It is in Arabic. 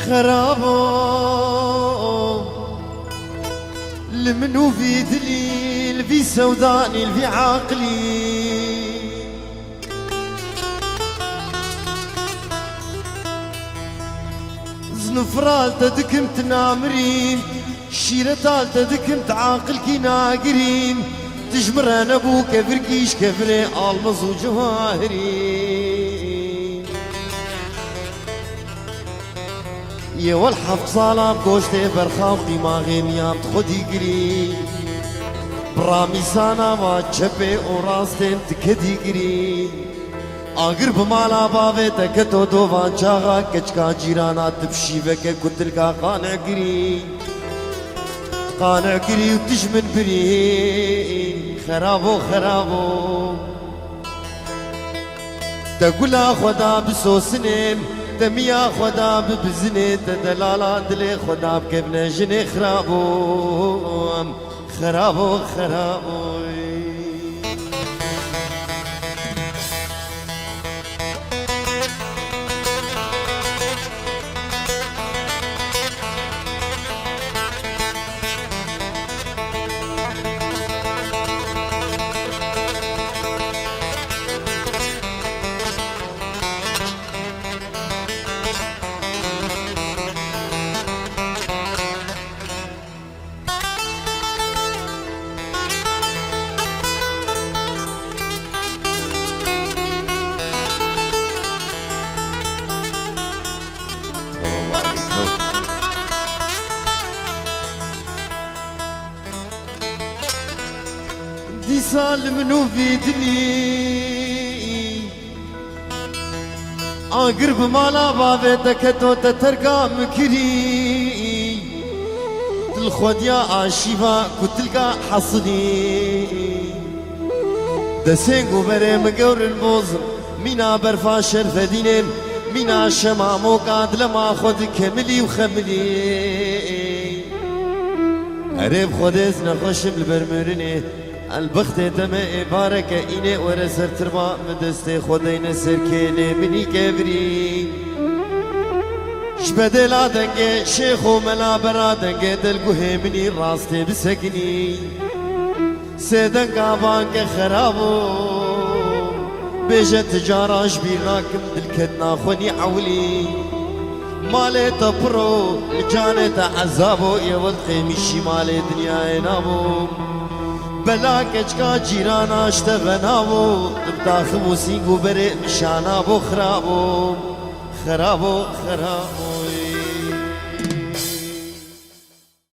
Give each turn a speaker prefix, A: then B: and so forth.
A: خرابو لمنو في دليل في سوداني في عقلي زنفرال تدكمت نامرين شيرتال تدكمت عاقل كي ناقرين تجمر انا ابو كفر كيش كفري المز وجواهري يا والحف صالام كوشتي برخاو دماغي ميام تخدي قري برامي سانا ما تشبه وراستين تكدي قري آگر بمالا باوے تکتو دوان چاغا کچکا جیرانا تبشی بکے کتل کا قانع گری و تجمن بری خرابو تقولا خدا بسوسنين تميا خدا ببزني تدلالا دلي خدا بكبنا جني خرابو دي سال منو في دلي قرب مالا بابي تكتو تترقى مكري الخوديا آشيفا كتلقى حصدي دسينقو بري مقور البوزن مينا برفا شرف دينين مينا شمامو قاد لما خود كملي وخملي عرب خودز نخشم البرمرني البخت دم بارك إني ورسر تربا مدست خدين سر كيلي مني كبري شبدل عدنك شيخ وملا برادنك دلقوه مني راستي بسكني سيدن قابانك خرابو بيجة تجارة شبيراكم دلكتنا خوني عولي مالي تبرو لجانة عذابو يولد خيمشي مالي دنيا نابو بلا کچکا جیرانا اشتغنابو داخم و سینگو بره مشانا بو خرابو